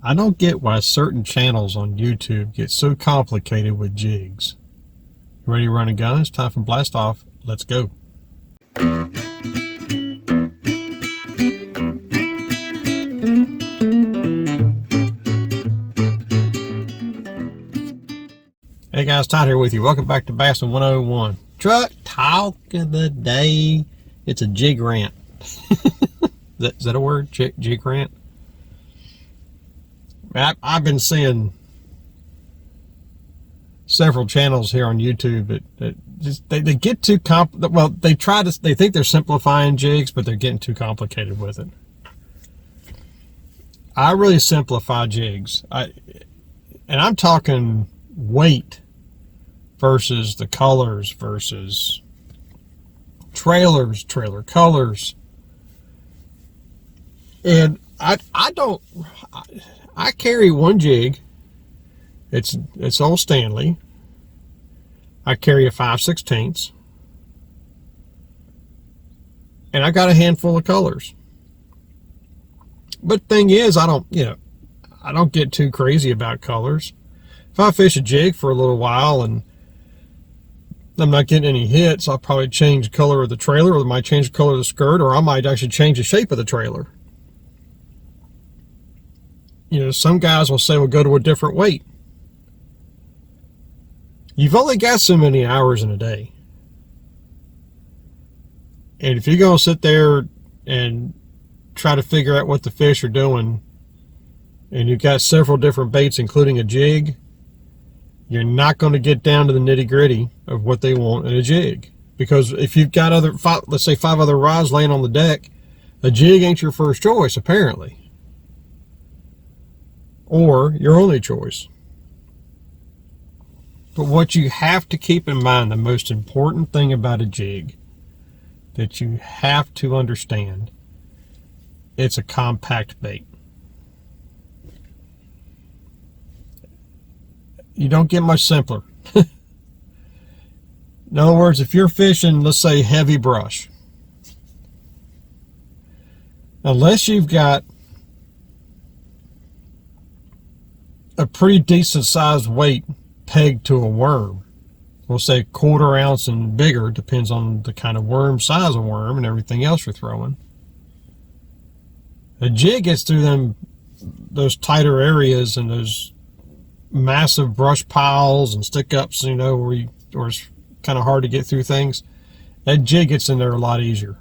I don't get why certain channels on YouTube get so complicated with jigs. Ready to run a gun? It's time for blast off. Let's go. Hey guys, Todd here with you. Welcome back to Bassin 101. Truck talk of the day. It's a jig rant. Is that a word? Jig rant? I've been seeing several channels here on YouTube that they get too well, they think they're simplifying jigs, but they're getting too complicated with it. I really simplify jigs. And I'm talking weight versus the colors versus trailers, trailer colors. And I carry one jig. It's old Stanley. I carry a 5/16, and I got a handful of colors. But the thing is, I don't get too crazy about colors. If I fish a jig for a little while and I'm not getting any hits, I'll probably change the color of the trailer, or I might change the color of the skirt, or I might actually change the shape of the trailer. Some guys will say, well, go to a different weight. You've only got so many hours in a day. And if you're going to sit there and try to figure out what the fish are doing, and you've got several different baits, including a jig, you're not going to get down to the nitty gritty of what they want in a jig. Because if you've got let's say 5 other rods laying on the deck, a jig ain't your first choice, apparently. Or your only choice. But what you have to keep in mind, the most important thing about a jig that you have to understand, it's a compact bait. You don't get much simpler. In other words, if you're fishing, let's say, heavy brush, unless you've got a pretty decent sized weight pegged to a worm, we'll say 1/4 ounce and bigger, depends on the kind of worm, size of worm, and everything else you're throwing. A jig gets through those tighter areas and those massive brush piles and stick ups, where it's kind of hard to get through things. That jig gets in there a lot easier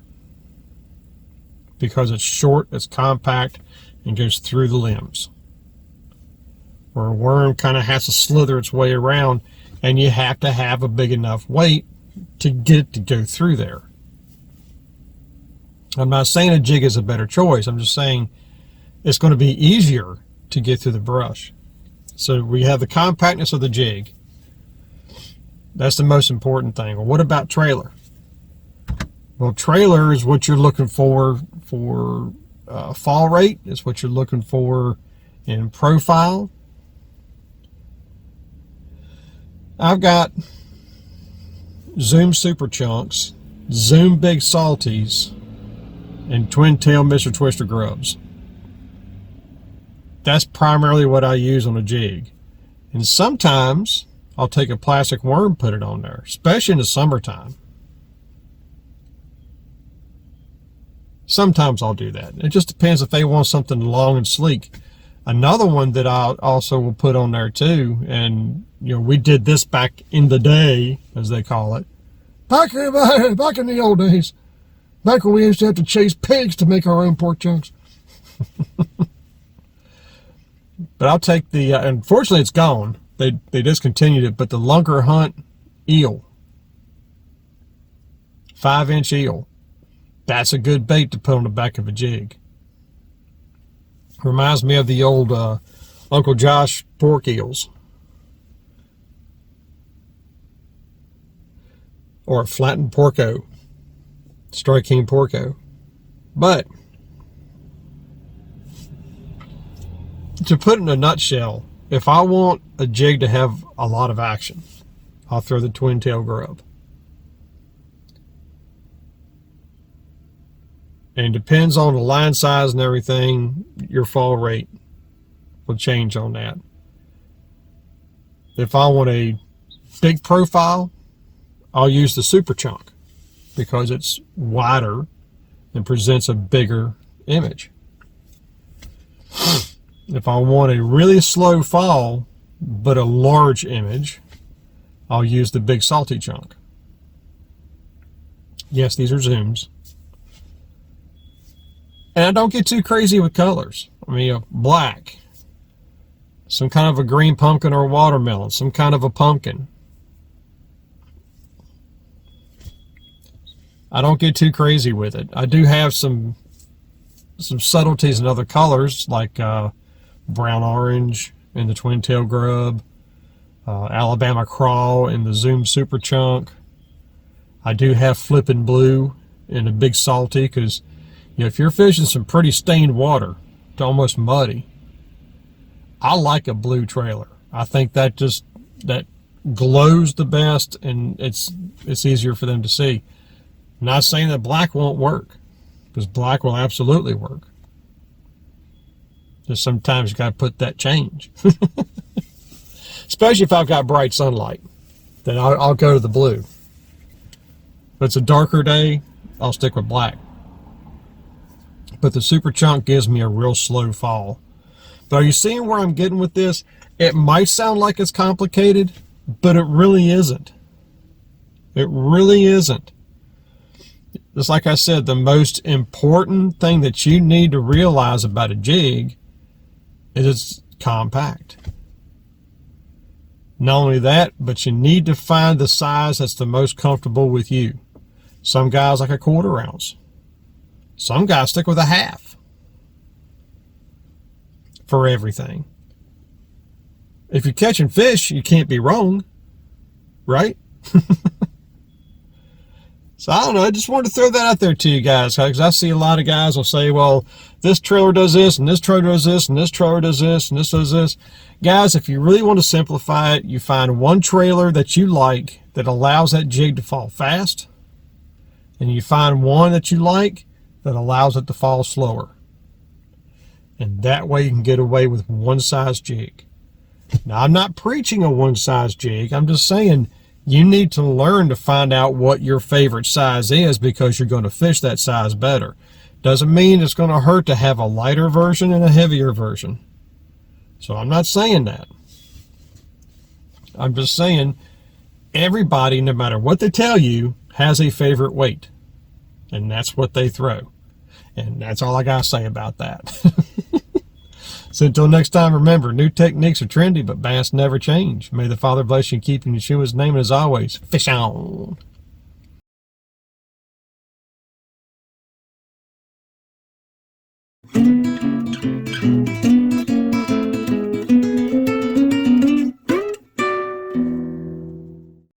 because it's short, it's compact, and goes through the limbs. Where a worm kind of has to slither its way around, and you have to have a big enough weight to get it to go through there. I'm not saying a jig is a better choice. I'm just saying it's going to be easier to get through the brush. So we have the compactness of the jig. That's the most important thing. Well, what about trailer? Well, trailer is what you're looking for fall rate. It's what you're looking for in profile. I've got Zoom Super Chunks, Zoom Big Salties, and Twin Tail Mr. Twister Grubs. That's primarily what I use on a jig. And sometimes I'll take a plastic worm, put it on there, especially in the summertime. Sometimes I'll do that. It just depends if they want something long and sleek. Another one that I also will put on there too, and we did this back in the day, as they call it. Back in the old days. Back when we used to have to chase pigs to make our own pork chunks. But I'll take the, unfortunately it's gone. They discontinued it, but the Lunker Hunt eel. 5-inch eel. That's a good bait to put on the back of a jig. Reminds me of the old Uncle Josh pork eels. Or a flattened porco. Strike King porco. But to put it in a nutshell, if I want a jig to have a lot of action, I'll throw the Twin Tail Grub. And depends on the line size and everything, your fall rate. will change on that. If I want a big profile, I'll use the super chunk because it's wider and presents a bigger image. If I want a really slow fall but a large image, I'll use the big salty chunk. Yes, these are zooms. And I don't get too crazy with colors. I mean, black, some kind of a green pumpkin or a watermelon, some kind of a pumpkin. I don't get too crazy with it. I do have some subtleties in other colors, like brown orange in the twin tail grub, Alabama crawl in the zoom super chunk. I do have flipping blue in a big salty because, you know, if you're fishing some pretty stained water, it's almost muddy, I like a blue trailer. I think that glows the best, and it's easier for them to see. I'm not saying that black won't work, because black will absolutely work. Just sometimes you got to put that change. Especially if I've got bright sunlight, then I'll go to the blue. If it's a darker day, I'll stick with black. But the super chunk gives me a real slow fall. But are you seeing where I'm getting with this? It might sound like it's complicated, but it really isn't. It really isn't. Just like I said, the most important thing that you need to realize about a jig is it's compact. Not only that, but you need to find the size that's the most comfortable with you. Some guys like a 1/4 ounce. Some guys stick with a 1/2 for everything. If you're catching fish, you can't be wrong, right? So I don't know, I just wanted to throw that out there to you guys, because I see a lot of guys will say, well, this trailer does this, and this trailer does this, and this trailer does this, and this does this. Guys, if you really want to simplify it, you find one trailer that you like that allows that jig to fall fast, and you find one that you like that allows it to fall slower. And that way you can get away with one size jig. Now, I'm not preaching a one size jig. I'm just saying you need to learn to find out what your favorite size is, because you're going to fish that size better. Doesn't mean it's going to hurt to have a lighter version and a heavier version. So I'm not saying that. I'm just saying everybody, no matter what they tell you, has a favorite weight. And that's what they throw. And that's all I got to say about that. So until next time, remember, new techniques are trendy, but bass never change. May the Father bless you and keep you in Yeshua's name, and as always, fish on.